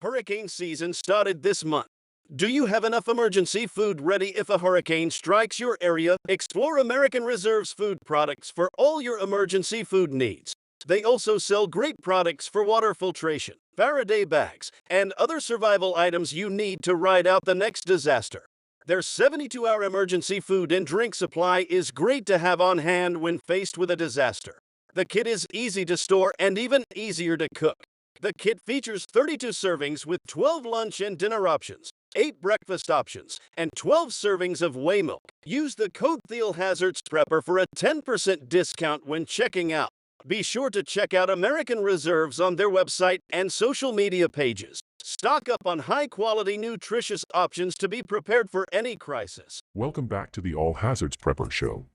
Hurricane season started this month. Do you have enough emergency food ready if a hurricane strikes your area? Explore American Reserve's food products for all your emergency food needs. They also sell great products for water filtration, Faraday bags, and other survival items you need to ride out the next disaster. Their 72-hour emergency food and drink supply is great to have on hand when faced with a disaster. The kit is easy to store and even easier to cook. The kit features 32 servings with 12 lunch and dinner options, 8 breakfast options, and 12 servings of whey milk. Use the code ThealHazards Prepper for a 10% discount when checking out. Be sure to check out American Reserves on their website and social media pages. Stock up on high-quality, nutritious options to be prepared for any crisis. Welcome back to the All Hazards Prepper Show,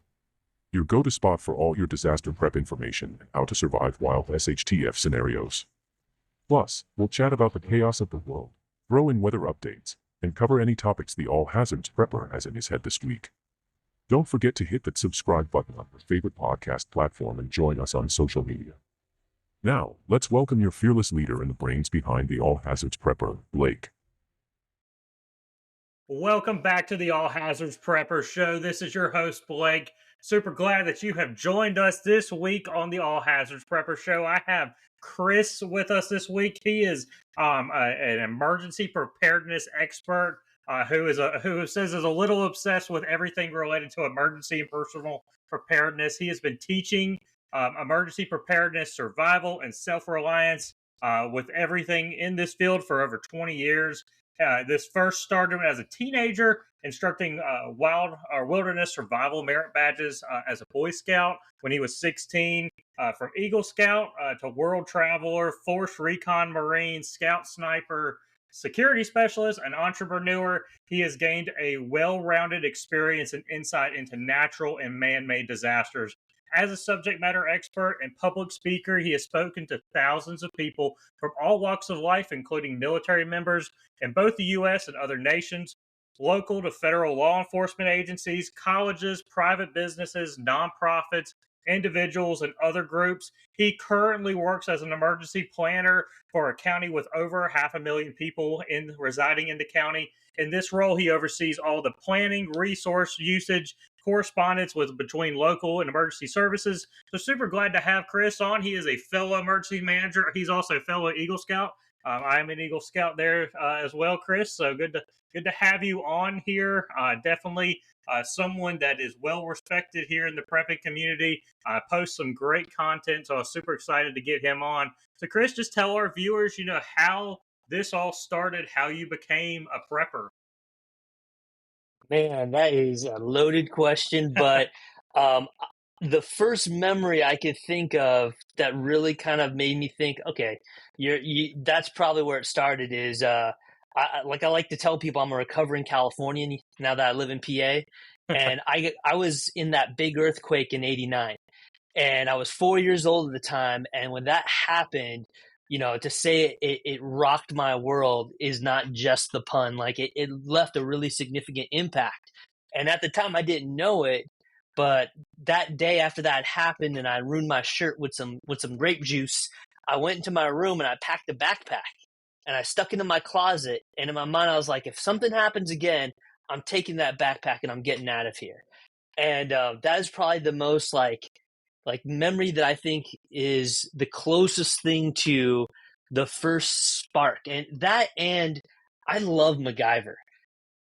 your go-to spot for all your disaster prep information and how to survive wild SHTF scenarios. Plus, we'll chat about the chaos of the world, throw in weather updates, and cover any topics the All Hazards Prepper has in his head this week. Don't forget to hit that subscribe button on your favorite podcast platform and join us on social media. Now, let's welcome your fearless leader and the brains behind the All Hazards Prepper, Blake. Welcome back to the All Hazards Prepper Show. This is your host, Blake. Super glad that you have joined us this week on the All Hazards Prepper Show. I have Chris with us this week. He is an emergency preparedness expert who says is a little obsessed with everything related to emergency and personal preparedness. He has been teaching emergency preparedness, survival, and self-reliance with everything in this field for over 20 years. This first started as a teenager, instructing wilderness survival merit badges as a Boy Scout when he was 16. From Eagle Scout to World Traveler, Force Recon Marine, Scout Sniper, Security Specialist, and Entrepreneur, he has gained a well-rounded experience and insight into natural and man-made disasters. As a subject matter expert and public speaker, he has spoken to thousands of people from all walks of life, including military members in both the U.S. and other nations, local to federal law enforcement agencies, colleges, private businesses, nonprofits, individuals, and other groups. He currently works as an emergency planner for a county with over 500,000 people residing in the county. In this role, he oversees all the planning, resource usage, correspondence between local and emergency services. So super glad to have Chris on. He is a fellow emergency manager. He's also a fellow Eagle Scout. I am an Eagle Scout there as well, Chris. So good to have you on here. Definitely someone that is well respected here in the prepping community. Posts some great content, so I was super excited to get him on. So Chris, just tell our viewers, how this all started, how you became a prepper. Man, that is a loaded question, but the first memory I could think of that really kind of made me think, okay, that's probably where it started is, I like to tell people I'm a recovering Californian now that I live in PA, and I was in that big earthquake in '89, and I was 4 years old at the time, and when that happened, to say it rocked my world is not just the pun. Like it left a really significant impact. And at the time I didn't know it, but that day after that happened and I ruined my shirt with some grape juice, I went into my room and I packed a backpack and I stuck it in my closet. And in my mind, I was like, if something happens again, I'm taking that backpack and I'm getting out of here. And that is probably the most like memory that I think is the closest thing to the first spark. And I love MacGyver.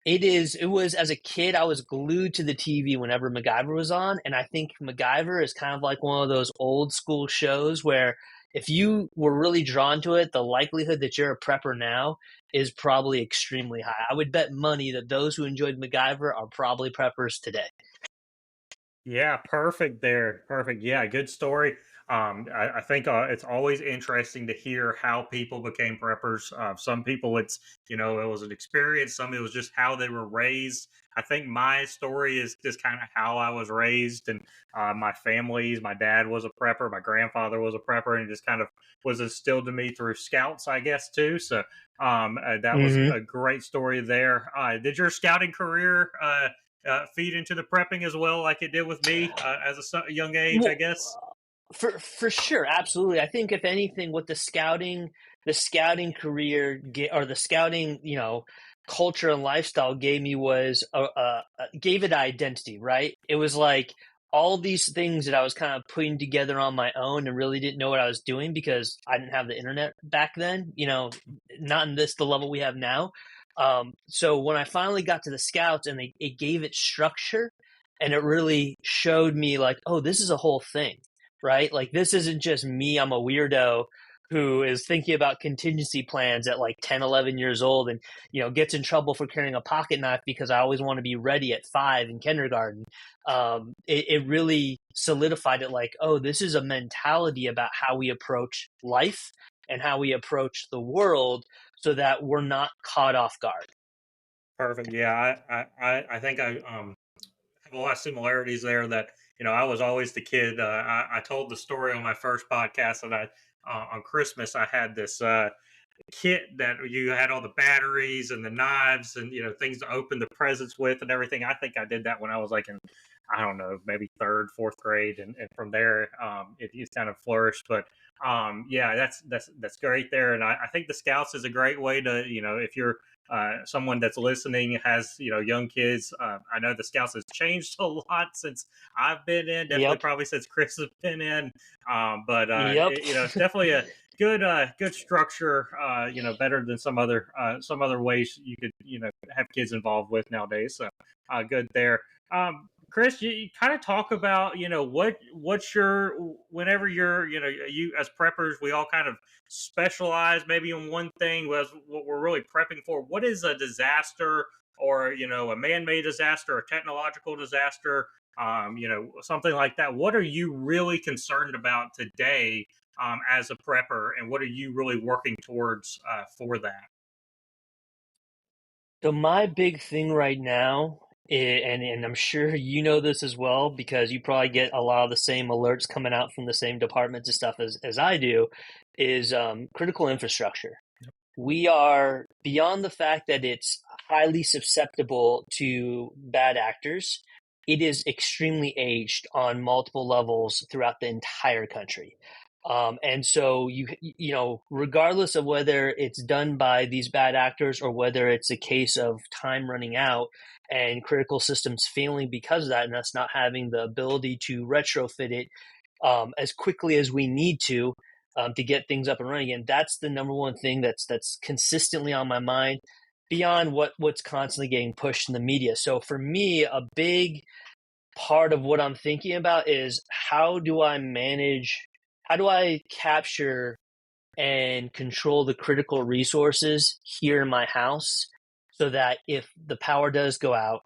It was as a kid, I was glued to the TV whenever MacGyver was on. And I think MacGyver is kind of like one of those old school shows where if you were really drawn to it, the likelihood that you're a prepper now is probably extremely high. I would bet money that those who enjoyed MacGyver are probably preppers today. Yeah, perfect there. Perfect. Yeah, good story. I think it's always interesting to hear how people became preppers. Some people, it was an experience. Some it was just how they were raised. I think my story is just kind of how I was raised, and my dad was a prepper, my grandfather was a prepper, and it just kind of was instilled to me through scouts, I guess, too. So that was a great story there. Did your scouting career feed into the prepping as well, like it did with me as a young age, I guess? For sure, absolutely. I think if anything, with the scouting, the scouting career or the scouting, culture and lifestyle gave me was gave it identity, right? It was like all these things that I was kind of putting together on my own and really didn't know what I was doing because I didn't have the internet back then, not in the level we have now. So when I finally got to the scouts and it gave it structure and it really showed me like, oh, this is a whole thing, right? Like this isn't just me. I'm a weirdo who is thinking about contingency plans at like 10, 11 years old and, gets in trouble for carrying a pocket knife because I always want to be ready at 5 in kindergarten. It really solidified it like, oh, this is a mentality about how we approach life and how we approach the world so that we're not caught off guard. Perfect. Yeah, I think I have a lot of similarities there. That I was always the kid. I told the story on my first podcast that I on Christmas I had this kit that you had all the batteries and the knives and things to open the presents with and everything. I think I did that when I was like in, I don't know, maybe third, fourth grade, and from there it kind of flourished. But yeah, that's great there, and I think the Scouts is a great way to if you're someone that's listening has young kids. I know the Scouts has changed a lot since I've been in. Definitely, Yep. probably since Chris has been in. But Yep. it's definitely a good structure. Better than some other ways you could have kids involved with nowadays. So good there. Chris, you kind of talk about what's your whenever you're you as preppers, we all kind of specialize maybe in one thing was what we're really prepping for. What is a disaster or a man-made disaster or technological disaster, something like that? What are you really concerned about today as a prepper, and what are you really working towards for that? So my big thing right now, and I'm sure you know this as well because you probably get a lot of the same alerts coming out from the same departments and stuff as I do, is critical infrastructure. We are beyond the fact that it's highly susceptible to bad actors. It is extremely aged on multiple levels throughout the entire country. And so regardless of whether it's done by these bad actors or whether it's a case of time running out and critical systems failing because of that, and us not having the ability to retrofit it as quickly as we need to get things up and running again. That's the number one thing that's consistently on my mind beyond what's constantly getting pushed in the media. So for me, a big part of what I'm thinking about is how do I capture and control the critical resources here in my house so that if the power does go out,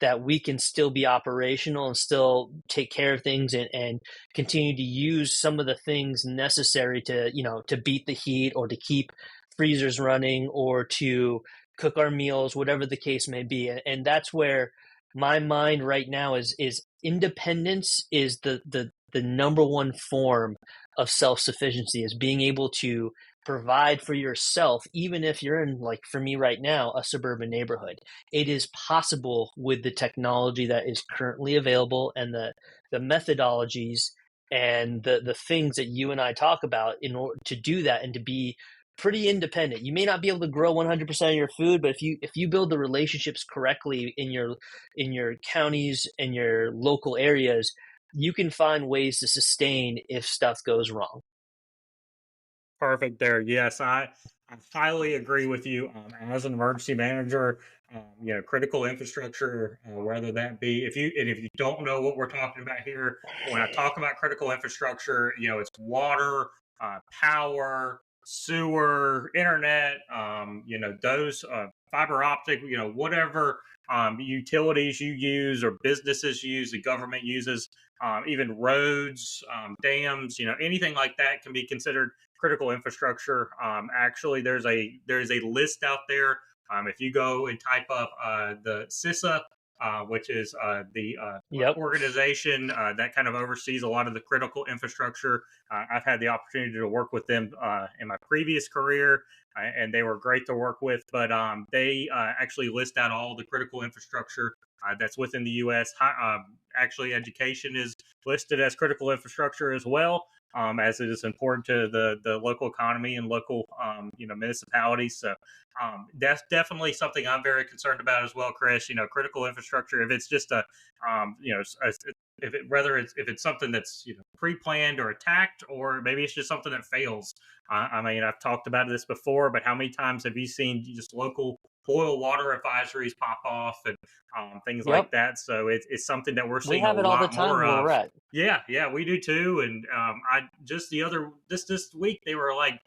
that we can still be operational and still take care of things and continue to use some of the things necessary to beat the heat or to keep freezers running or to cook our meals, whatever the case may be. And that's where my mind right now is independence is the number one form of self-sufficiency, is being able to provide for yourself, even if you're in, like for me right now, a suburban neighborhood. It is possible with the technology that is currently available and the methodologies and the things that you and I talk about in order to do that and to be pretty independent. You may not be able to grow 100% of your food, but if you build the relationships correctly in your counties and your local areas, you can find ways to sustain if stuff goes wrong. Perfect there. Yes, I highly agree with you. As an emergency manager, critical infrastructure, whether that be if you don't know what we're talking about here, when I talk about critical infrastructure, it's water, power, sewer, internet, those fiber optic, whatever utilities you use or businesses use, the government uses, even roads, dams, anything like that can be considered critical infrastructure. Actually, there's a list out there. If you go and type up the CISA, which is the Yep. organization that kind of oversees a lot of the critical infrastructure. I've had the opportunity to work with them in my previous career. and they were great to work with. But they actually list out all the critical infrastructure that's within the U.S. Actually, education is listed as critical infrastructure as well, as it is important to the local economy and local municipalities. So that's definitely something I'm very concerned about as well, Chris. Critical infrastructure. If it's just if it's something that's pre-planned or attacked, or maybe it's just something that fails. I mean, I've talked about this before, but how many times have you seen just local boil water advisories pop off and things like that? So it's something that we're We seeing have a it all the lot time more where we're of. at. Yeah, we do too. And I just this week they were like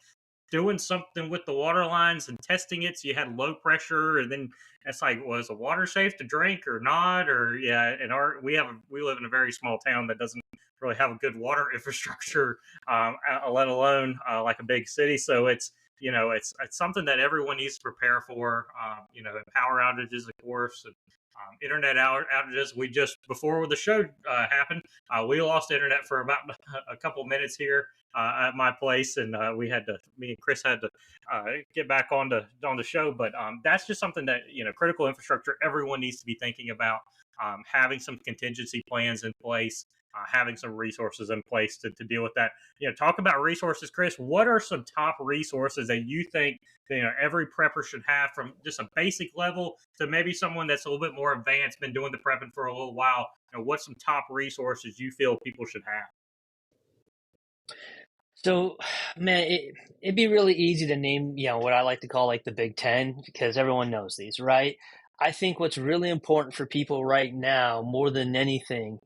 doing something with the water lines and testing it, so you had low pressure, and then it's like, was the water safe to drink or not? Or and we live in a very small town that doesn't really have a good water infrastructure, let alone like a big city. So it's something that everyone needs to prepare for. Power outages, of course, and internet outages. We just before the show happened, we lost internet for about a couple of minutes here at my place, and me and Chris had to get back on the show. But that's just something that critical infrastructure everyone needs to be thinking about, having some contingency plans in place, having some resources in place to deal with that. Talk about resources, Chris. What are some top resources that you think every prepper should have, from just a basic level to maybe someone that's a little bit more advanced, been doing the prepping for a little while? What's some top resources you feel people should have? So, man, it'd be really easy to name, what I like to call like the Big Ten, because everyone knows these, right? I think what's really important for people right now, more than anything,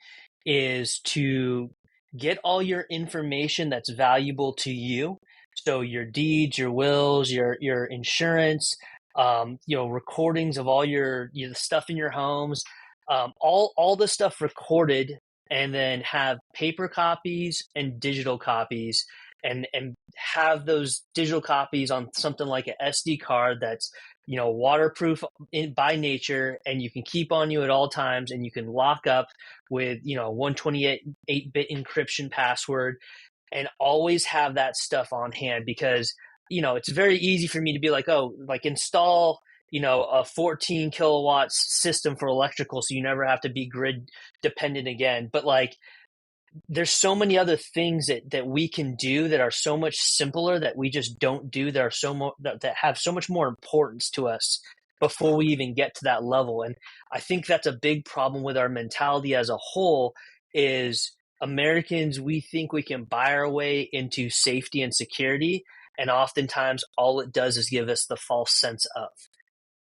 is to get all your information that's valuable to you. So your deeds, your wills, your insurance, recordings of all your stuff in your homes, all the stuff recorded, and then have paper copies and digital copies, and have those digital copies on something like an SD card that's waterproof by nature, and you can keep on you at all times, and you can lock up with 128-bit encryption password, and always have that stuff on hand. Because it's very easy for me to be like, oh, like install a 14 kilowatts system for electrical, so you never have to be grid dependent again. But like, there's so many other things that we can do that are so much simpler that we just don't do, that are that have so much more importance to us before we even get to that level. And I think that's a big problem with our mentality as a whole, is Americans, we think we can buy our way into safety and security, and oftentimes all it does is give us the false sense of.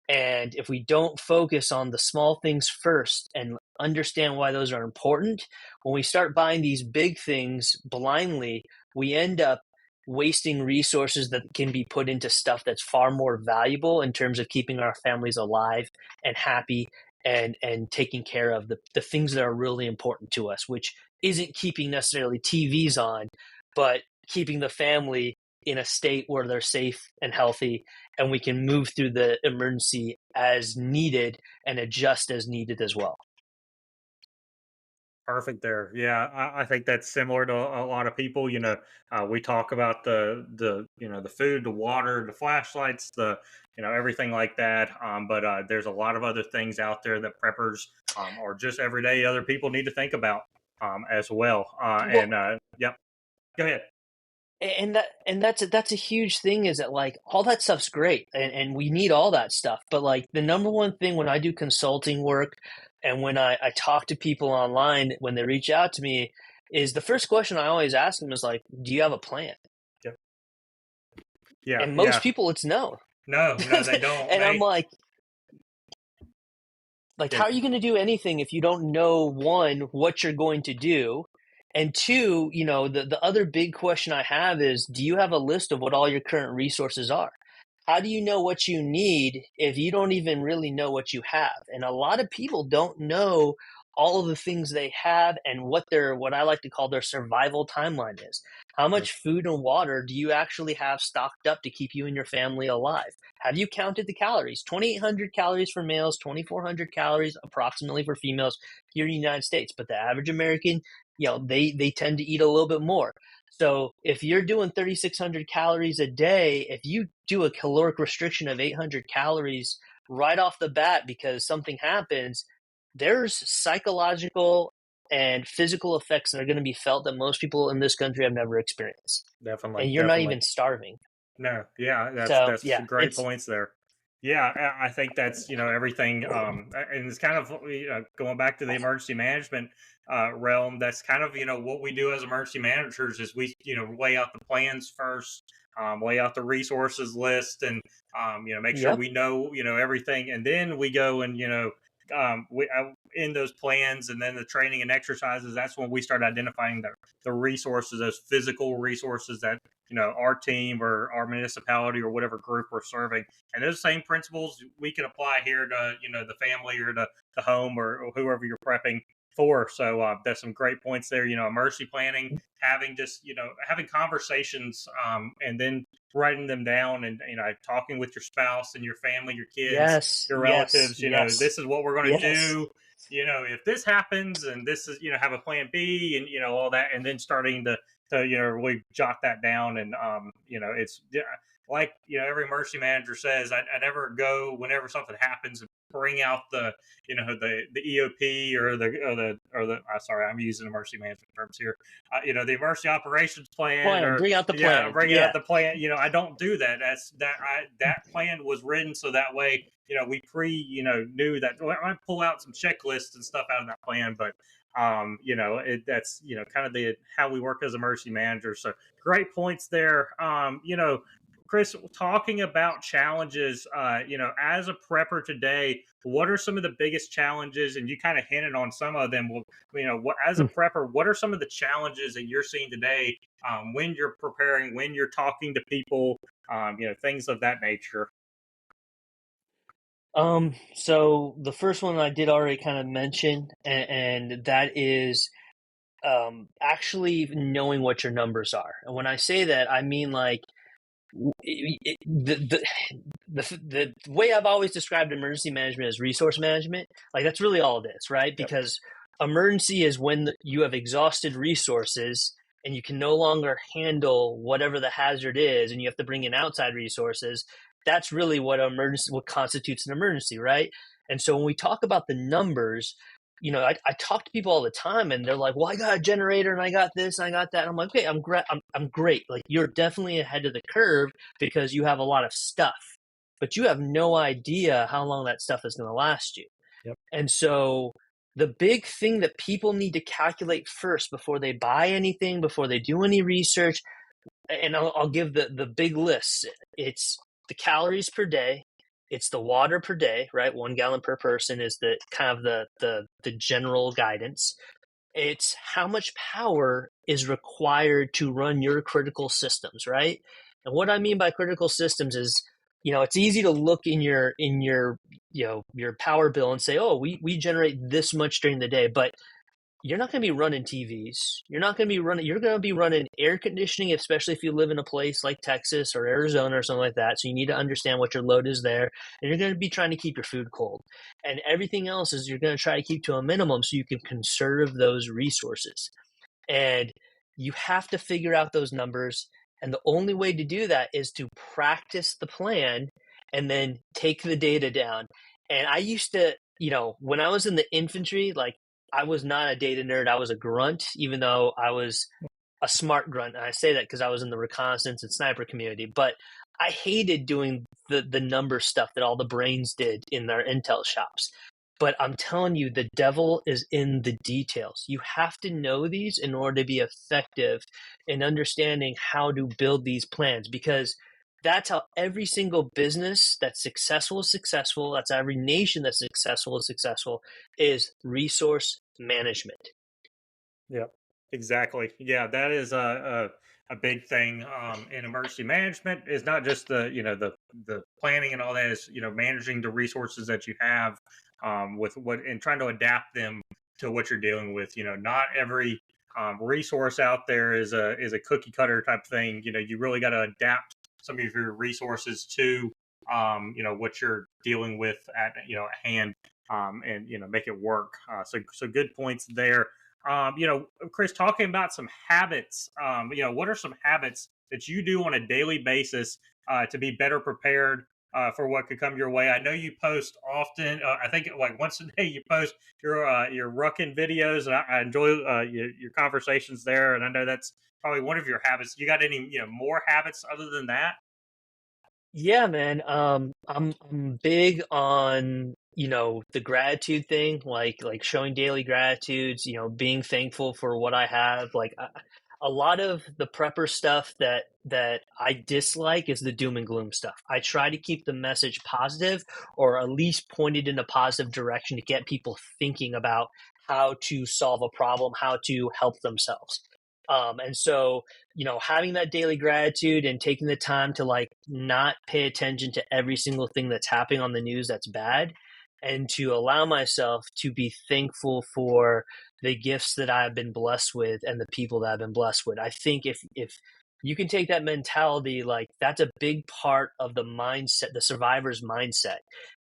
And if we don't focus on the small things first and understand why those are important, when we start buying these big things blindly, we end up wasting resources that can be put into stuff that's far more valuable in terms of keeping our families alive and happy, and taking care of the things that are really important to us, which isn't keeping necessarily TVs on, but keeping the family in a state where they're safe and healthy, and we can move through the emergency as needed and adjust as needed as well. Perfect there. Yeah, I think that's similar to a lot of people. We talk about the food, the water, the flashlights, the everything like that. But there's a lot of other things out there that preppers or just everyday other people need to think about as well. Yep. Go ahead. And that's a huge thing, is that like all that stuff's great, and we need all that stuff. But like the number one thing when I do consulting work, and when I talk to people online, when they reach out to me, is the first question I always ask them is like, do you have a plan? Yep. Yeah. And most people, it's no. No, they don't. And I'm like, how are you going to do anything if you don't know, one, what you're going to do? And two, the other big question I have is, do you have a list of what all your current resources are? How do you know what you need if you don't even really know what you have? And a lot of people don't know all of the things they have and what I like to call their survival timeline is. How much food and water do you actually have stocked up to keep you and your family alive? Have you counted the calories? 2,800 calories for males, 2,400 calories approximately for females here in the United States. But the average American, they tend to eat a little bit more. So if you're doing 3,600 calories a day, if you do a caloric restriction of 800 calories right off the bat because something happens, there's psychological and physical effects that are going to be felt that most people in this country have never experienced. Definitely, And you're not definitely. even starving. No, yeah, So that's yeah, great points there. Yeah, I think that's everything, and it's kind of going back to the emergency management realm. That's kind of what we do as emergency managers is we lay out the plans first, lay out the resources list, and make sure yep. we know everything, and then we go and we in those plans and then the training and exercises. That's when we start identifying the resources, those physical resources that our team or our municipality or whatever group we're serving, and those same principles we can apply here to the family or to the home or whoever you're prepping for. So there's some great points there. Emergency planning, having just having conversations, and then writing them down, and talking with your spouse and your family, your kids, Yes, your yes, relatives. yes, This is what we're going to yes. do. If this happens, and this is have a plan B, and all that, and then starting to really jot that down. And it's like every emergency manager says, I never go whenever something happens and bring out the EOP or the sorry, I'm using emergency management terms here, the emergency operations plan, Plan. or Bring out the plan. bringing out Yeah. the plan. I don't do that. That plan was written so that way we knew that. Well, I pull out some checklists and stuff out of that plan, but that's kind of the how we work as emergency managers. So great points there. Chris, talking about challenges, as a prepper today, what are some of the biggest challenges? And you kind of hinted on some of them. Well, as a prepper, what are some of the challenges that you're seeing today, when you're preparing, when you're talking to people, things of that nature? So the first one I did already kind of mention, and that is actually knowing what your numbers are. And when I say that, I mean like the way I've always described emergency management is resource management. Like that's really all it is, right? Yep. Because emergency is when you have exhausted resources and you can no longer handle whatever the hazard is, and you have to bring in outside resources. That's really what constitutes an emergency, right? And so when we talk about the numbers, I talk to people all the time, and they're like, "Well, I got a generator, and I got this, and I got that." And I'm like, "Okay, I'm great. Like, you're definitely ahead of the curve because you have a lot of stuff, but you have no idea how long that stuff is going to last you." Yep. And so, the big thing that people need to calculate first before they buy anything, before they do any research, and I'll give the big list. It's the calories per day, it's the water per day, right? 1 gallon per person is the kind of the general guidance. It's how much power is required to run your critical systems, right? And what I mean by critical systems is, it's easy to look in your power bill and say, oh, we generate this much during the day, but you're not going to be running TVs. You're going to be running air conditioning, especially if you live in a place like Texas or Arizona or something like that. So you need to understand what your load is there. And you're going to be trying to keep your food cold. And everything else is you're going to try to keep to a minimum so you can conserve those resources. And you have to figure out those numbers. And the only way to do that is to practice the plan and then take the data down. And I used to, when I was in the infantry, like, I was not a data nerd. I was a grunt, even though I was a smart grunt. And I say that because I was in the reconnaissance and sniper community. But I hated doing the number stuff that all the brains did in their intel shops. But I'm telling you, the devil is in the details. You have to know these in order to be effective in understanding how to build these plans, because that's how every single business that's successful is successful. That's every nation that's successful is resource management. Yep, exactly. Yeah, that is a big thing in emergency management. Is not just the planning and all that. Is managing the resources that you have, with what, and trying to adapt them to what you're dealing with. Not every resource out there is a cookie cutter type thing. You really got to adapt some of your resources to what you're dealing with at hand, and make it work. So good points there. Chris, talking about some habits, what are some habits that you do on a daily basis to be better prepared for what could come your way? I know you post often. I think like once a day you post your rucking videos, and I enjoy your conversations there. And I know that's probably one of your habits. You got any more habits other than that? Yeah, man. I'm big on, the gratitude thing, like showing daily gratitudes, being thankful for what I have. A lot of the prepper stuff that I dislike is the doom and gloom stuff. I try to keep the message positive, or at least pointed in a positive direction to get people thinking about how to solve a problem, how to help themselves. And so, having that daily gratitude and taking the time to like not pay attention to every single thing that's happening on the news that's bad, and to allow myself to be thankful for the gifts that I've been blessed with and the people that I've been blessed with. I think if you can take that mentality, like that's a big part of the mindset, the survivor's mindset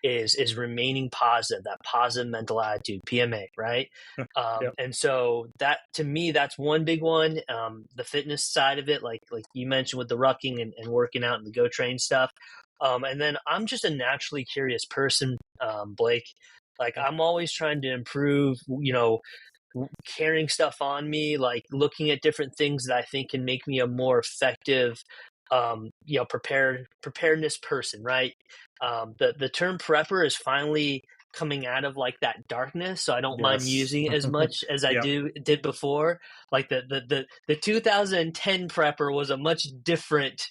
is remaining positive, that positive mental attitude, PMA, right? Yep. And so that, to me, that's one big one. The fitness side of it, like you mentioned with the rucking and working out and the Go Train stuff. And then I'm just a naturally curious person, Blake. Like I'm always trying to improve, carrying stuff on me, like looking at different things that I think can make me a more effective, preparedness person, right? The term prepper is finally coming out of like that darkness, so I don't mind Yes. using it as much as I Yep. did before. Like the 2010 prepper was a much different,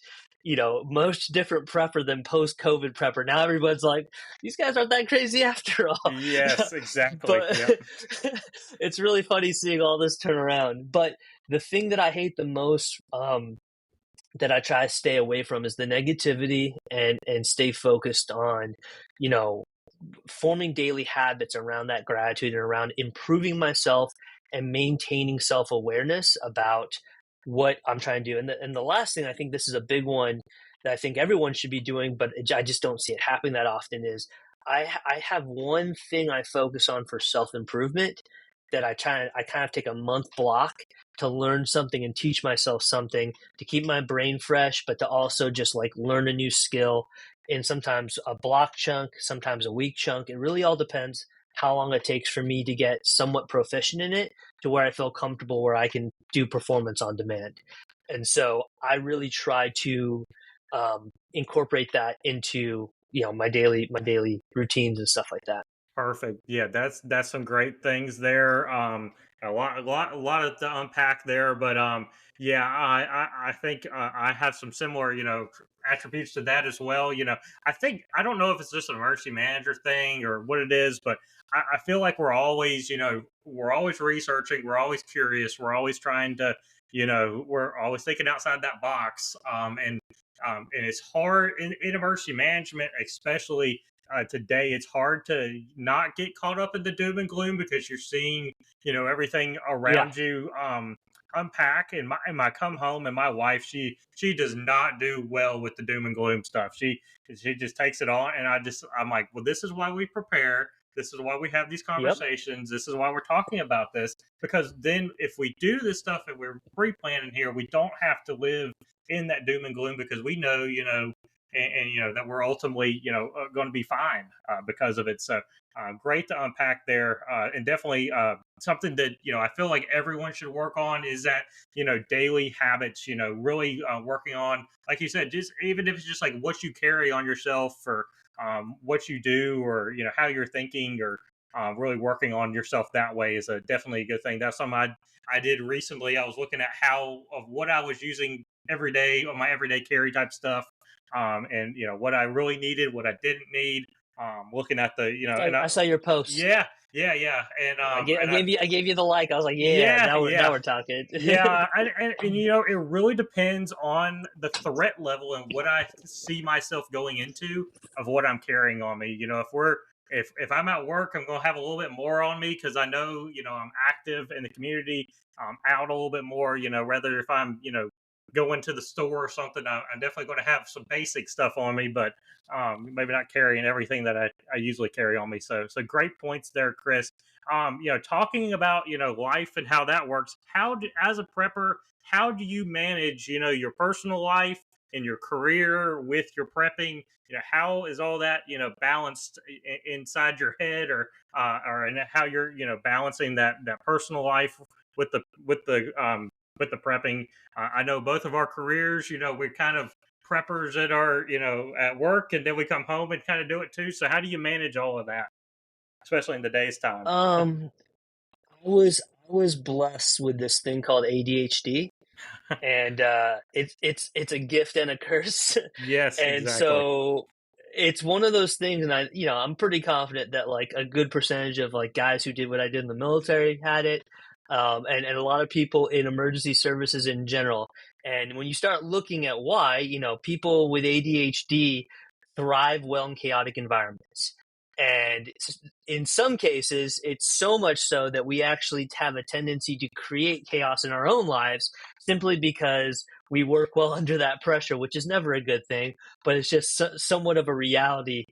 most different prepper than post COVID prepper. Now everyone's like, these guys aren't that crazy after all. Yes. Exactly. But Yep. it's really funny seeing all this turn around. But the thing that I hate the most, that I try to stay away from, is the negativity, and stay focused on, you know, forming daily habits around that gratitude and around improving myself and maintaining self awareness about what I'm trying to do. And the last thing, I think this is a big one that I think everyone should be doing, but I just don't see it happening that often, is I have one thing I focus on for self improvement, that I kind of take a month block to learn something and teach myself something to keep my brain fresh, but to also just like learn a new skill in sometimes a block chunk, sometimes a week chunk. It really all depends how long it takes for me to get somewhat proficient in it, to where I feel comfortable, where I can do performance on demand. And so I really try to incorporate that into, my daily routines and stuff like that. Perfect. Yeah, that's some great things there. A lot of to unpack there, but yeah, I think I have some similar, attributes to that as well. I think I don't know if it's just an emergency manager thing or what it is, but I feel like we're always researching, we're always curious, we're always trying to, we're always thinking outside that box. And it's hard in emergency management, especially today. It's hard to not get caught up in the doom and gloom because you're seeing everything Yeah. around you unpack. And my come home, and my wife, she does not do well with the doom and gloom stuff. She just takes it on, and I'm like, well, this is why we prepare. This is why we have these Yep. conversations. This is why we're talking about this, because then if we do this stuff and we're pre-planning here, we don't have to live in that doom and gloom, because we know, and that we're ultimately, going to be fine because of it. So great to unpack there, and definitely something that I feel like everyone should work on is that daily habits. Really working on, like you said, just even if it's just like what you carry on yourself, or what you do, or how you're thinking, or really working on yourself that way is definitely a good thing. That's something I did recently. I was looking at how of what I was using every day on my everyday carry type stuff, and what I really needed, what I didn't need. Looking at the I, and I saw your post. yeah, yeah, yeah, I gave you the like. I was like, yeah, yeah, now yeah, we're talking. yeah, and it really depends on the threat level and what I see myself going into of what I'm carrying on me. If I'm at work, I'm gonna have a little bit more on me because I know I'm active in the community, out a little bit more. Rather if I'm go into the store or something, I'm definitely going to have some basic stuff on me, but maybe not carrying everything that I usually carry on me. So great points there, Chris. Talking about life and how that works. As a prepper, how do you manage your personal life and your career with your prepping? How is all that balanced inside your head, or in how you're balancing that personal life with the prepping. I know both of our careers, we're kind of preppers at our at work, and then we come home and kind of do it too. So how do you manage all of that, especially in the day's time? Um, I was blessed with this thing called ADHD, and it's a gift and a curse. Yes, And exactly. so it's one of those things, and I'm pretty confident that like a good percentage of like guys who did what I did in the military had it, and a lot of people in emergency services in general. And when you start looking at why, people with ADHD thrive well in chaotic environments. And in some cases, it's so much so that we actually have a tendency to create chaos in our own lives simply because we work well under that pressure, which is never a good thing, but it's just somewhat of a reality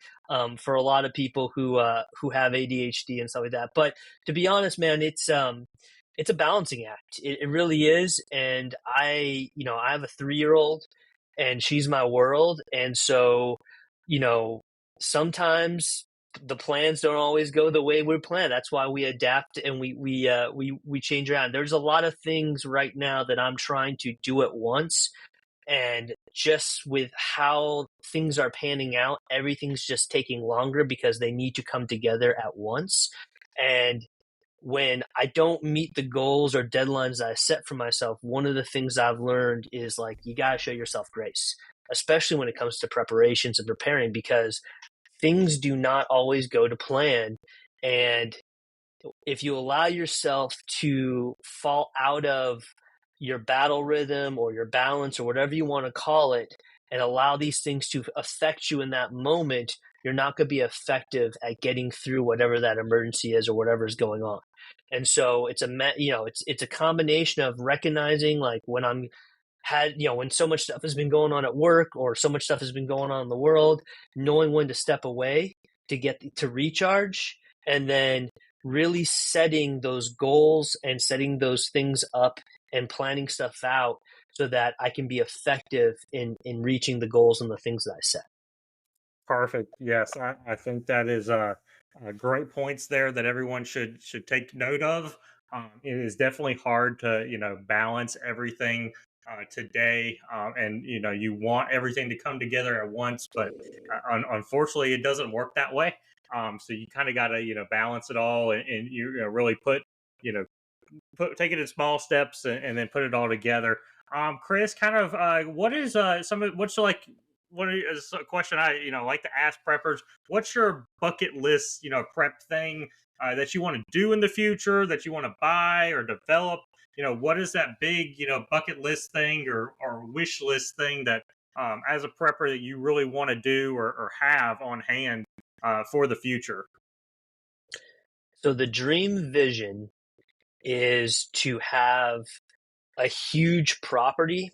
for a lot of people who have ADHD and stuff like that. But to be honest, man, it's a balancing act. It really is. And I have a 3-year old, and she's my world, and so you know sometimes the plans don't always go the way we plan. That's why we adapt and we change around. There's a lot of things right now that I'm trying to do at once, and just with how things are panning out, everything's just taking longer because they need to come together at once. And when I don't meet the goals or deadlines that I set for myself, one of the things I've learned is like you got to show yourself grace, especially when it comes to preparations and preparing, because things do not always go to plan. And if you allow yourself to fall out of your battle rhythm or your balance or whatever you want to call it, and allow these things to affect you in that moment, you're not going to be effective at getting through whatever that emergency is or whatever is going on. And so it's a combination of recognizing like when so much stuff has been going on at work or so much stuff has been going on in the world, knowing when to step away to get to recharge, and then really setting those goals and setting those things up and planning stuff out so that I can be effective in reaching the goals and the things that I set. Perfect. Yes, I think that is great points there that everyone should take note of. It is definitely hard to balance everything today, and you want everything to come together at once, but unfortunately, it doesn't work that way. So you kind of got to balance it all, and really you know take it in small steps, and then put it all together. Chris, kind of what is what's like is a question I like to ask preppers. What's your bucket list prep thing that you want to do in the future, that you want to buy or develop? What is that big bucket list thing or wish list thing that as a prepper that you really want to do or have on hand for the future? So the dream vision is to have a huge property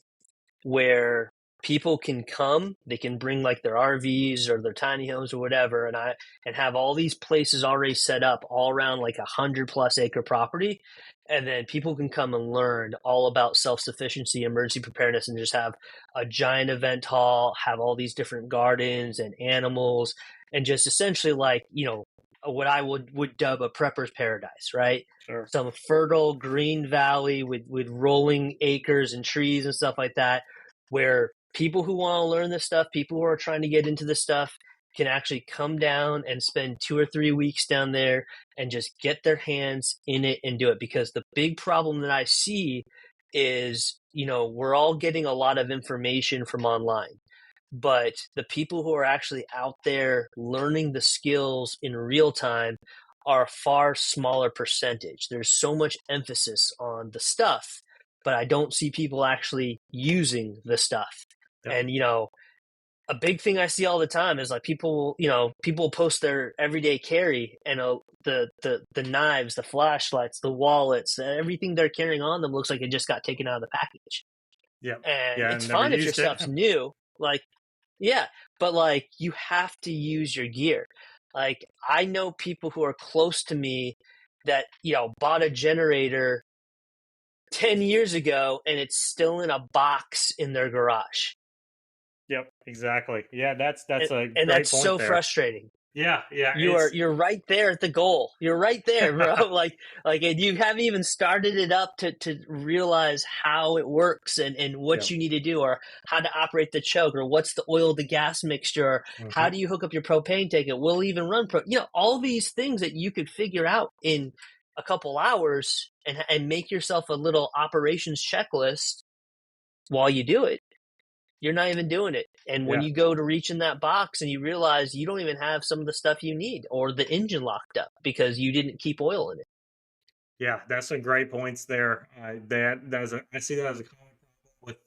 where people can come, they can bring like their RVs or their tiny homes or whatever, and have all these places already set up all around like 100+ acre property, and then people can come and learn all about self-sufficiency, emergency preparedness, and just have a giant event hall, have all these different gardens and animals, and just essentially like what I would dub a prepper's paradise, right? Sure. Some fertile green valley with rolling acres and trees and stuff like that, where people who want to learn this stuff, people who are trying to get into this stuff, can actually come down and spend 2 or 3 weeks down there and just get their hands in it and do it. Because the big problem that I see is, we're all getting a lot of information from online, but the people who are actually out there learning the skills in real time are a far smaller percentage. There's so much emphasis on the stuff, but I don't see people actually using the stuff. Yep. And a big thing I see all the time is like people post their everyday carry, and the knives, the flashlights, the wallets, everything they're carrying on them looks like it just got taken out of the package. Yeah. And Yeah. I it's never fine if your used it. stuff's new. Like, yeah, but like you have to use your gear. Like I know people who are close to me that, bought a generator 10 years ago and it's still in a box in their garage. Yep. Exactly. Yeah. That's And, a and great that's point so there. frustrating. Yeah. Yeah. You're right there at the goal. You're right there, bro. And you haven't even started it up to realize how it works and what Yep. you need to do, or how to operate the choke, or what's the oil to gas mixture, or how do you hook up your propane tank? It will even run all these things that you could figure out in a couple hours and make yourself a little operations checklist while you do it. You're not even doing it. And when Yeah. you go to reach in that box and you realize you don't even have some of the stuff you need, or the engine locked up because you didn't keep oil in it. Yeah, that's some great points there. I see that as a common problem with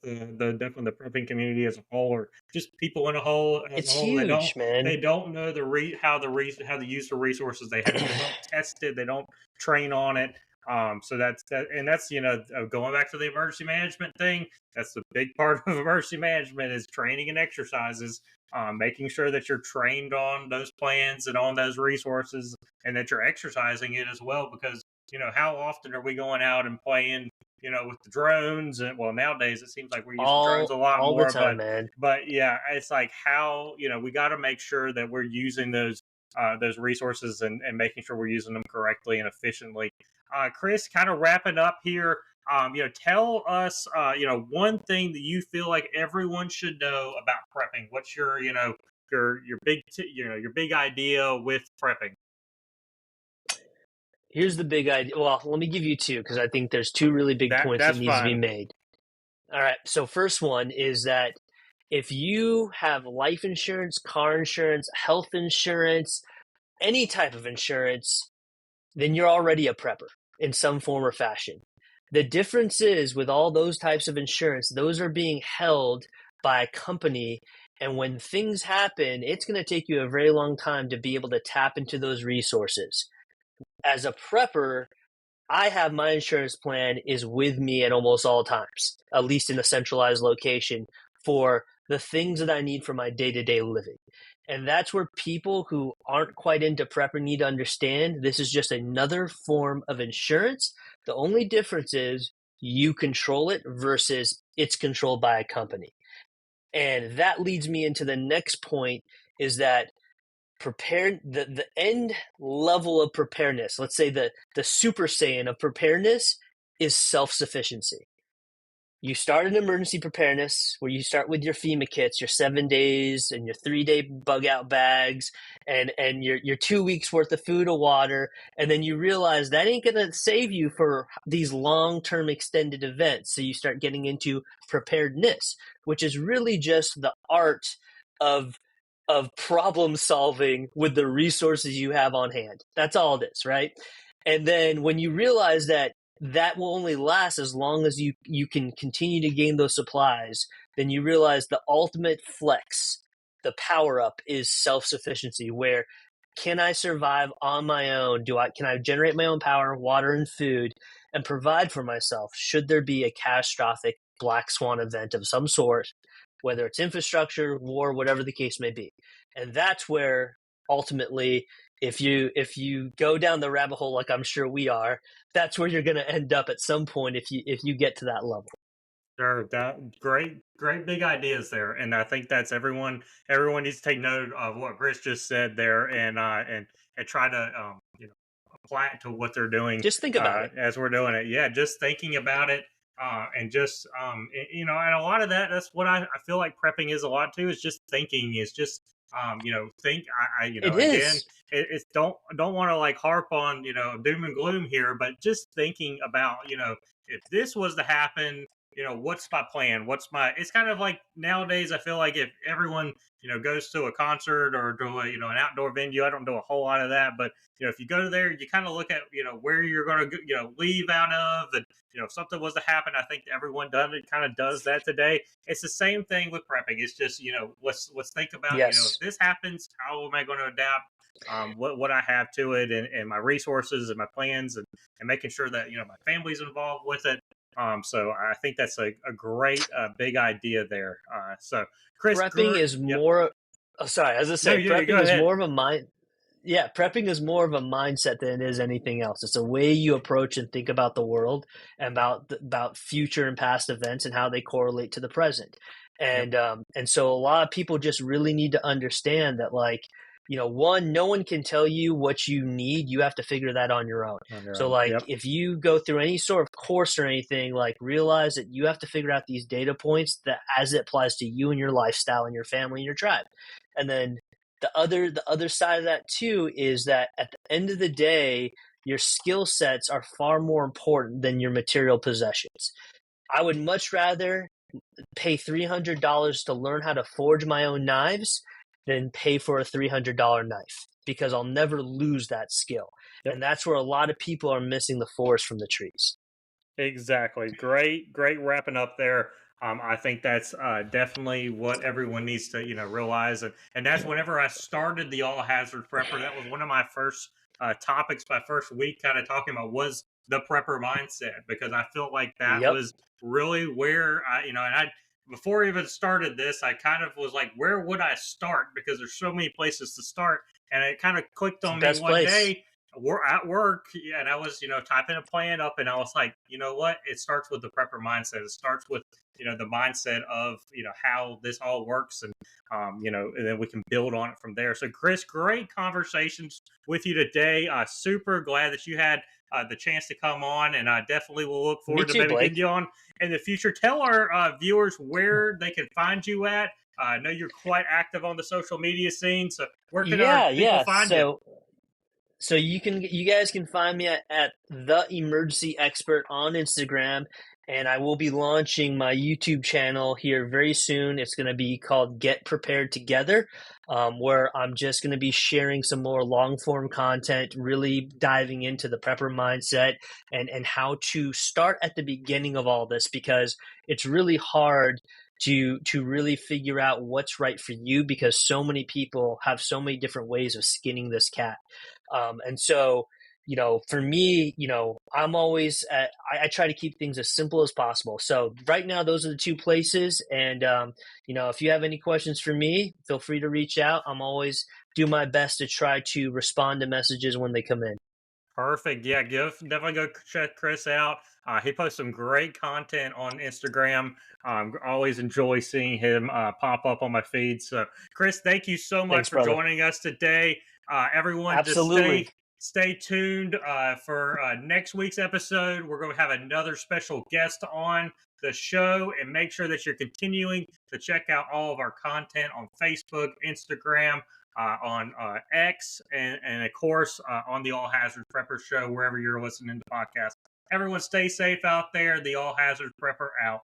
definitely the prepping community as a whole, or just people in a whole as a It's whole. huge, They man. don't know how to use the resources they have. They don't test it. They don't train on it. So that's going back to the emergency management thing. That's the big part of emergency management is training and exercises. Making sure that you're trained on those plans and on those resources, and that you're exercising it as well, because how often are we going out and playing, with the drones? And well, nowadays it seems like we're using drones a lot All the more, time, man. but yeah, it's like how, we got to make sure that we're using those resources and making sure we're using them correctly and efficiently. Chris, kind of wrapping up here, tell us, one thing that you feel like everyone should know about prepping. What's your big idea with prepping? Here's the big idea. Well, let me give you two, because I think there's two really big points that That's needs to be fine. made. All right. So first one is that if you have life insurance, car insurance, health insurance, any type of insurance, then you're already a prepper in some form or fashion. The difference is with all those types of insurance, those are being held by a company. And when things happen, it's going to take you a very long time to be able to tap into those resources. As a prepper, I have my insurance plan is with me at almost all times, at least in a centralized location, for the things that I need for my day-to-day living. And that's where people who aren't quite into prepper need to understand this is just another form of insurance. The only difference is you control it versus it's controlled by a company. And that leads me into the next point, is that the end level of preparedness, let's say the super saiyan of preparedness, is self-sufficiency. You start an emergency preparedness where you start with your FEMA kits, your 7 days and your 3-day bug out bags, and your 2 weeks worth of food or water. And then you realize that ain't going to save you for these long-term extended events. So you start getting into preparedness, which is really just the art of problem solving with the resources you have on hand. That's all it is, right? And then when you realize that will only last as long as you can continue to gain those supplies, then you realize the ultimate flex, the power up, is self-sufficiency, where can I survive on my own? Can I generate my own power, water, and food, and provide for myself should there be a catastrophic black swan event of some sort, whether it's infrastructure, war, whatever the case may be. And that's where ultimately, if you go down the rabbit hole like I'm sure we are, that's where you're going to end up at some point if you get to that level. Sure, that great big ideas there, and I think that's everyone needs to take note of what Chris just said there, and try to apply it to what they're doing Just think about it. as we're doing it. Yeah, just thinking about it, and just and a lot of that's what I feel like prepping is a lot too. Is just thinking. Is just think. It again, is. it's don't want to like harp on doom and gloom here, but just thinking about if this was to happen, what's my plan? It's kind of like nowadays, I feel like if everyone, goes to a concert or to an outdoor venue, I don't do a whole lot of that, but, if you go to there, you kind of look at, where you're going to, leave out of, and, if something was to happen, I think everyone kind of does that today. It's the same thing with prepping. It's just, let's think about, Yes. if this happens, how am I going to adapt? What I have to it, and my resources and my plans, and making sure that my family's involved with it. So I think that's a great big idea there. So Chris, Prepping is yep. more. Oh, sorry, as I No, say, you go prepping is ahead. more of a mind. Yeah, prepping is more of a mindset than it is anything else. It's a way you approach and think about the world and about future and past events and how they correlate to the present. Yep. And so a lot of people just really need to understand that, like, one, no one can tell you what you need. You have to figure that on your own. On your So, own. like, Yep. if you go through any sort of course or anything, like, realize that you have to figure out these data points that as it applies to you and your lifestyle and your family and your tribe. And then the other side of that too is that at the end of the day, your skill sets are far more important than your material possessions. I would much rather pay $300 to learn how to forge my own knives than pay for a $300 knife, because I'll never lose that skill. Yep. And that's where a lot of people are missing the forest from the trees. Exactly. Great wrapping up there. I think that's definitely what everyone needs to, realize. And that's whenever I started the All Hazard Prepper, that was one of my first topics, my first week kind of talking about was the prepper mindset, because I felt like that Yep, was really where and before I even started this, I kind of was like, where would I start? Because there's so many places to start. And it kind of clicked it's the on me best one place. day. We're at work, yeah, and I was, typing a plan up, and I was like, you know what? It starts with the prepper mindset. It starts with, the mindset of, how this all works, and and then we can build on it from there. So, Chris, great conversations with you today. Super glad that you had the chance to come on, and I definitely will look Me forward to too, maybe getting Blake. you on in the future. Tell our viewers where they can find you at. I know you're quite active on the social media scene, so where can our Yeah, people yeah. find you? So you guys can find me at the Emergency Expert on Instagram, and I will be launching my YouTube channel here very soon. It's going to be called Get Prepared Together, where I'm just going to be sharing some more long form content, really diving into the prepper mindset and how to start at the beginning of all this, because it's really hard to really figure out what's right for you, because so many people have so many different ways of skinning this cat. And so, for me, I'm always I try to keep things as simple as possible. So right now, those are the two places. And if you have any questions for me, feel free to reach out. I'm always do my best to try to respond to messages when they come in. Perfect. Yeah, definitely go check Chris out. He posts some great content on Instagram. Always enjoy seeing him pop up on my feed. So, Chris, thank you so much Thanks, for brother. joining us today. Everyone, just Absolutely. stay tuned for next week's episode. We're going to have another special guest on the show, and make sure that you're continuing to check out all of our content on Facebook, Instagram, on X, and of course on the All Hazards Prepper Show, wherever you're listening to podcasts. Everyone stay safe out there. The All Hazards Prepper out.